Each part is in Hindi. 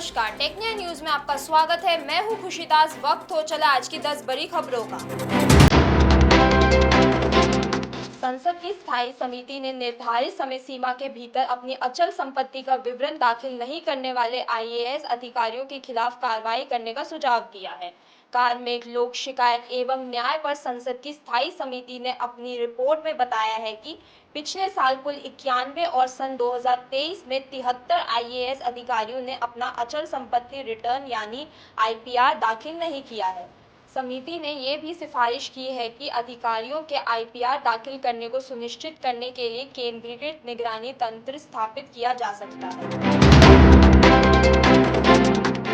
नमस्कार, टेक्निया न्यूज में आपका स्वागत है। मैं हूं खुशीदास। वक्त हो चला आज की 10 बड़ी खबरों का। संसद की स्थायी समिति ने निर्धारित समय सीमा के भीतर अपनी अचल संपत्ति का विवरण दाखिल नहीं करने वाले आईएएस अधिकारियों के खिलाफ कार्रवाई करने का सुझाव दिया है। कार्मिक, लोक शिकायत एवं न्याय पर संसद की स्थायी समिति ने अपनी रिपोर्ट में बताया है कि पिछले साल कुल 91 और सन 2023 में 73 आईएएस अधिकारियों ने अपना अचल संपत्ति रिटर्न यानी आईपीआर दाखिल नहीं किया है। समिति ने ये भी सिफारिश की है कि अधिकारियों के आईपीआर दाखिल करने को सुनिश्चित करने के लिए केंद्रीकृत निगरानी तंत्र स्थापित किया जा सकता है।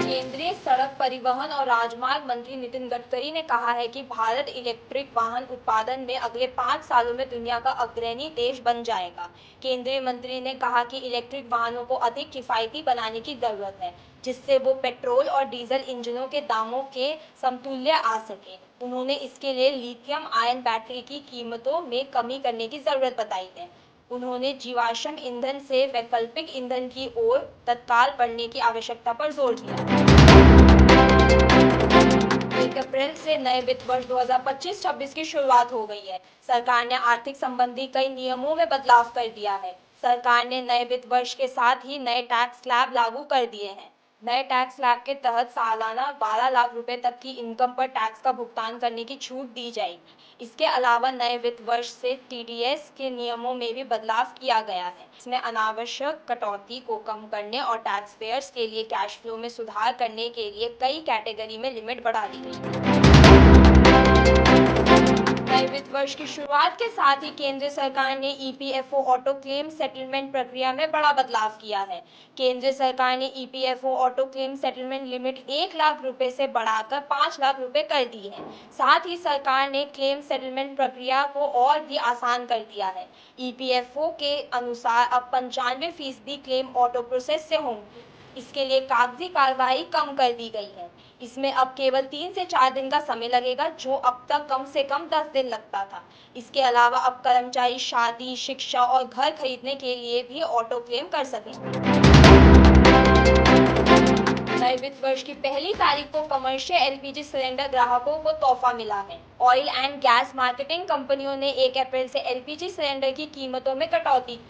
केंद्रीय सड़क परिवहन और राजमार्ग मंत्री नितिन गडकरी ने कहा है कि भारत इलेक्ट्रिक वाहन उत्पादन में अगले 5 सालों में दुनिया का अग्रणी देश बन जाएगा। केंद्रीय मंत्री ने कहा कि इलेक्ट्रिक वाहनों को अधिक किफायती बनाने की जरूरत है, जिससे वो पेट्रोल और डीजल इंजनों के दामों के समतुल्य आ सके। उन्होंने इसके लिए लिथियम आयन बैटरी की कीमतों में कमी करने की जरूरत बताई है। उन्होंने जीवाश्म ईंधन से वैकल्पिक ईंधन की ओर तत्काल बढ़ने की आवश्यकता पर जोर दिया। 1 अप्रैल से नए वित्त वर्ष 2025-26 की शुरुआत हो गई है। सरकार ने आर्थिक संबंधी कई नियमों में बदलाव कर दिया है। सरकार ने नए वित्त वर्ष के साथ ही नए टैक्स स्लैब लागू कर दिए हैं। नए टैक्स स्लैब के तहत सालाना 12 लाख रुपए तक की इनकम पर टैक्स का भुगतान करने की छूट दी जाएगी। इसके अलावा नए वित्त वर्ष से टीडीएस के नियमों में भी बदलाव किया गया है। इसमें अनावश्यक कटौती को कम करने और टैक्स पेयर्स के लिए कैश फ्लो में सुधार करने के लिए कई कैटेगरी में लिमिट बढ़ा दी गई है। नए वित्त वर्ष की शुरुआत के साथ ही केंद्र सरकार ने ईपीएफओ ऑटो क्लेम सेटलमेंट प्रक्रिया में बड़ा बदलाव किया है। केंद्र सरकार ने EPFO auto claim settlement limit 1 lakh रुपए से बढ़ाकर 5 लाख रुपए कर दी है। साथ ही सरकार ने क्लेम सेटलमेंट प्रक्रिया को और भी आसान कर दिया है। ईपीएफओ के अनुसार अब 95% क्लेम ऑटो प्रोसेस से होंगी। इसके लिए कागजी कार्रवाई कम कर दी गई है। इसमें अब केवल 3 से 4 दिन का समय लगेगा, जो अब तक कम से कम 10 दिन लगता था। इसके अलावा अब कर्मचारी शादी, शिक्षा और घर खरीदने के लिए भी ऑटो क्लेम कर सकेंगे। नए वित्त वर्ष की पहली तारीख को कमर्शियल एलपीजी सिलेंडर ग्राहकों को तोहफा मिला है। ऑयल एंड गैस मार्केटिंग कंपनियों ने 1 अप्रैल से एलपीजी सिलेंडर की कीमतों में कटौती की।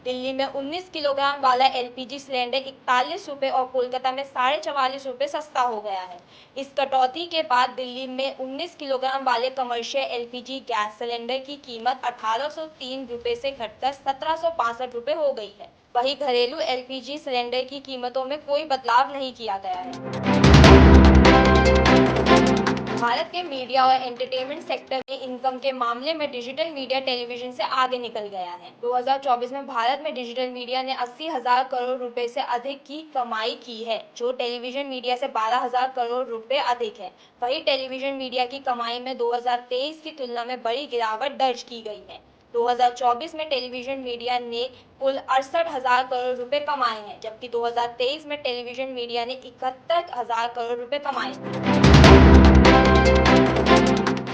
दिल्ली में 19 किलोग्राम वाला एलपीजी सिलेंडर 41 रुपये और कोलकाता में 44.5 रुपये सस्ता हो गया है। इस कटौती के बाद दिल्ली में 19 किलोग्राम वाले कमर्शियल एलपीजी गैस सिलेंडर की कीमत 1803 रुपये से घटकर 1765 रुपये हो गई है। वहीं घरेलू एलपीजी सिलेंडर की कीमतों में कोई बदलाव नहीं किया गया है। भारत के मीडिया और एंटरटेनमेंट सेक्टर में इनकम के मामले में डिजिटल मीडिया टेलीविजन से आगे निकल गया है। 2024 में भारत में डिजिटल मीडिया ने 80,000 करोड़ रुपए से अधिक की कमाई की है, जो टेलीविजन मीडिया से 12,000 करोड़ रुपए अधिक है। वहीं टेलीविजन मीडिया की कमाई में 2023 की तुलना में बड़ी गिरावट दर्ज की गई है। 2024 में टेलीविजन मीडिया ने कुल 68,000 करोड़ रुपए कमाए हैं, जबकि 2023 में टेलीविजन मीडिया ने 71,000 करोड़ रुपए कमाए।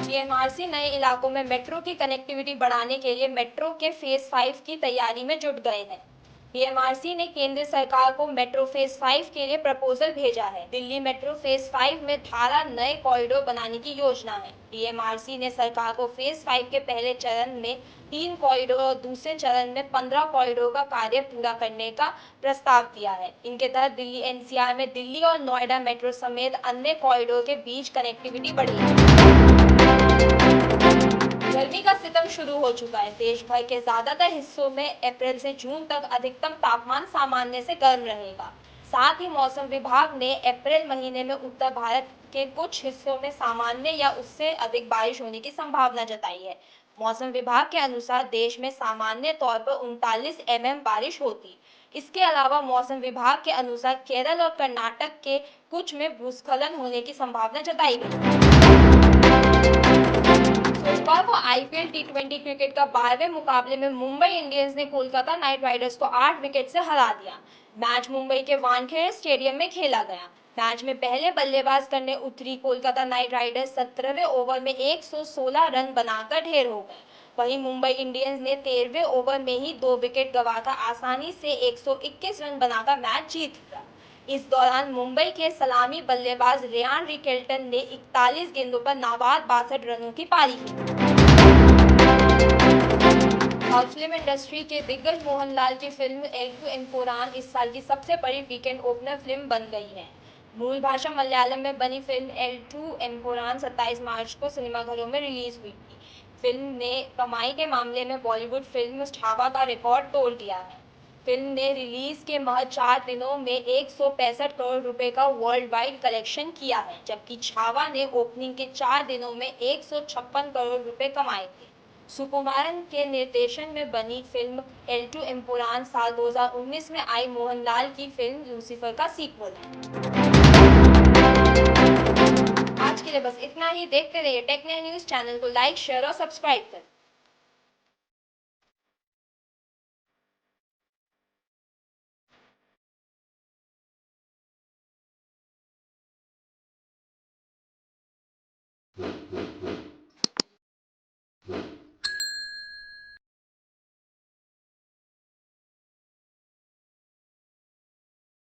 डीएमआरसी नए इलाकों में मेट्रो की कनेक्टिविटी बढ़ाने के लिए मेट्रो के फेज 5 की तैयारी में जुट गए हैं। डीएमआरसी ने केंद्र सरकार को मेट्रो फेज 5 के लिए प्रपोजल भेजा है। दिल्ली मेट्रो फेज 5 में 18 नए कॉरिडोर बनाने की योजना है। डीएमआरसी ने सरकार को फेज 5 के पहले चरण में 3 कॉरिडोर और दूसरे चरण में 15 कॉरिडोर का कार्य पूरा करने का प्रस्ताव दिया है। इनके तहत दिल्ली एनसीआर में दिल्ली और नोएडा मेट्रो समेत अन्य कॉरिडोर के बीच कनेक्टिविटी बढ़ेगी। गर्मी का सितम शुरू हो चुका है। देश भर के ज्यादातर हिस्सों में अप्रैल से जून तक अधिकतम तापमान सामान्य से गर्म रहेगा। साथ ही मौसम विभाग ने अप्रैल महीने में उत्तर भारत के कुछ हिस्सों में सामान्य या उससे अधिक बारिश होने की संभावना जताई है। मौसम विभाग के अनुसार देश में सामान्य तौर पर 39 mm बारिश होती। इसके अलावा मौसम विभाग के अनुसार केरल और कर्नाटक के कुछ में भूस्खलन होने की संभावना जताई गई। सोमवार को आईपीएल टी20 क्रिकेट का 12वें मुकाबले में मुंबई इंडियंस ने कोलकाता नाइट राइडर्स को 8 विकेट से हरा दिया। मैच मुंबई के वानखेड़े स्टेडियम में खेला गया। मैच में पहले बल्लेबाज करने उतरी कोलकाता नाइट राइडर्स 17वें ओवर में 116 रन बनाकर ढेर हो गए। वहीं मुंबई इंडियंस ने 13वें ओवर में ही 2 विकेट गंवाकर आसानी से 121 रन बनाकर मैच जीत लिया। इस दौरान मुंबई के सलामी बल्लेबाज रेयान रिकेल्टन ने 41 गेंदों पर नाबाद 62 रनों की पारी की। और फिल्म इंडस्ट्री के दिग्गज मोहनलाल की फिल्म एल टू एम्पुरान इस साल की सबसे बड़ी वीकेंड ओपनर फिल्म बन गई है। मूल भाषा मलयालम में बनी फिल्म एल टू एम्पुरान 27 मार्च को सिनेमाघरों में रिलीज हुई थी। फिल्म ने कमाई के मामले में बॉलीवुड फिल्म छावा का रिकॉर्ड तोड़ दिया है। फिल्म ने रिलीज के महज 4 दिनों में 165 करोड़ रुपए का वर्ल्ड वाइड कलेक्शन किया है, जबकि छावा ने ओपनिंग के 4 दिनों में 156 करोड़ रुपए कमाए थे। सुकुमारन के निर्देशन में बनी फिल्म एल टू एम्पुरान साल 2019 में आई मोहनलाल की फिल्म लूसीफर का सीक्वल है। आज के लिए बस इतना ही। देखते रहिए टेक न्यूज़ चैनल को लाइक, शेयर और सब्सक्राइब करें।